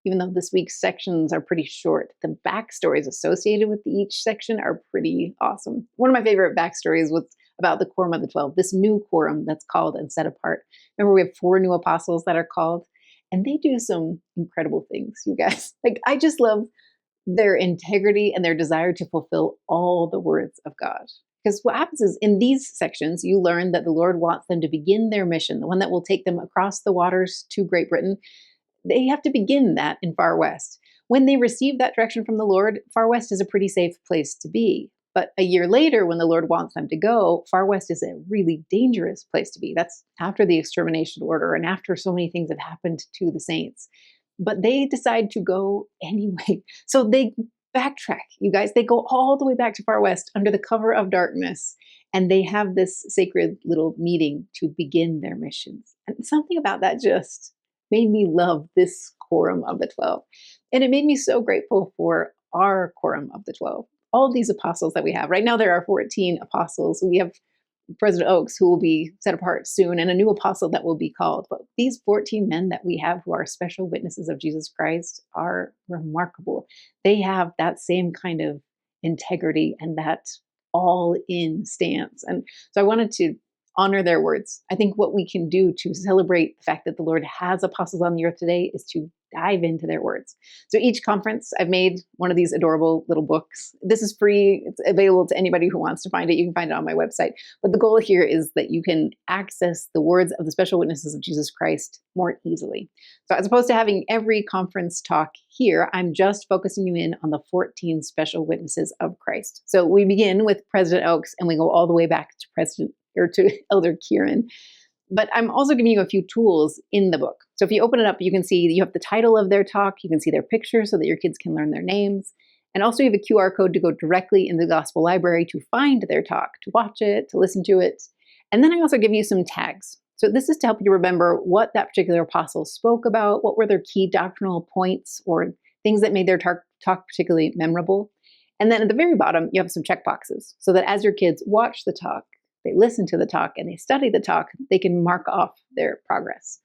even though this week's sections are pretty short, the backstories associated with each section are pretty awesome. One of my favorite backstories was about the Quorum of the 12, this new quorum that's called and set apart. Remember, we have 4 new apostles that are called, and they do some incredible things, you guys. Like, I just love their integrity and their desire to fulfill all the words of God. Because what happens is in these sections, you learn that the Lord wants them to begin their mission, the one that will take them across the waters to Great Britain. They have to begin that in Far West. When they receive that direction from the Lord, Far West is a pretty safe place to be. But a year later, when the Lord wants them to go, Far West is a really dangerous place to be. That's after the extermination order and after so many things have happened to the saints. But they decide to go anyway. So they backtrack, you guys. They go all the way back to Far West under the cover of darkness. And they have this sacred little meeting to begin their missions. And something about that just made me love this Quorum of the 12. And it made me so grateful for our Quorum of the 12. All of these apostles that we have. Right now, there are 14 apostles. We have President Oaks, who will be set apart soon, and a new apostle that will be called. But these 14 men that we have who are special witnesses of Jesus Christ are remarkable. They have that same kind of integrity and that all-in stance. And so I wanted to honor their words. I think what we can do to celebrate the fact that the Lord has apostles on the earth today is to dive into their words. So each conference, I've made one of these adorable little books. This is free. It's available to anybody who wants to find it. You can find it on my website. But the goal here is that you can access the words of the special witnesses of Jesus Christ more easily. So as opposed to having every conference talk here, I'm just focusing you in on the 14 special witnesses of Christ. So we begin with President Oaks and we go all the way back to Elder Kieran. But I'm also giving you a few tools in the book. So if you open it up, you can see you have the title of their talk. You can see their pictures so that your kids can learn their names. And also you have a QR code to go directly in the gospel library to find their talk, to watch it, to listen to it. And then I also give you some tags. So this is to help you remember what that particular apostle spoke about, what were their key doctrinal points or things that made their talk particularly memorable. And then at the very bottom, you have some check boxes so that as your kids watch the talk, they listen to the talk and they study the talk, they can mark off their progress.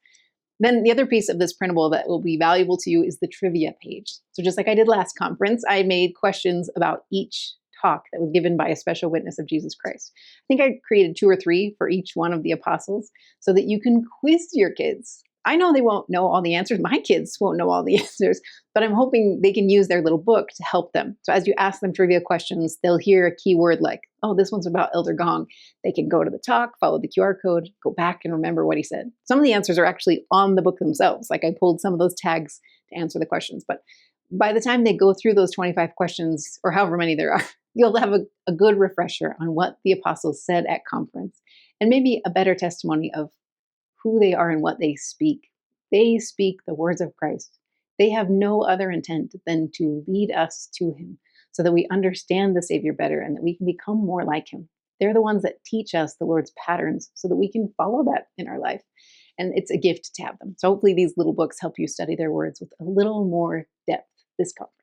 Then the other piece of this printable that will be valuable to you is the trivia page. So just like I did last conference, I made questions about each talk that was given by a special witness of Jesus Christ. I think I created 2 or 3 for each one of the apostles so that you can quiz your kids. I know they won't know all the answers. My kids won't know all the answers, but I'm hoping they can use their little book to help them. So as you ask them trivia questions, they'll hear a keyword like, oh, this one's about Elder Gong. They can go to the talk, follow the QR code, go back and remember what he said. Some of the answers are actually on the book themselves. Like I pulled some of those tags to answer the questions. But by the time they go through those 25 questions, or however many there are, you'll have a good refresher on what the apostles said at conference, and maybe a better testimony of who they are and what they speak. They speak the words of Christ. They have no other intent than to lead us to him so that we understand the Savior better and that we can become more like him. They're the ones that teach us the Lord's patterns so that we can follow that in our life. And it's a gift to have them. So hopefully these little books help you study their words with a little more depth this conference.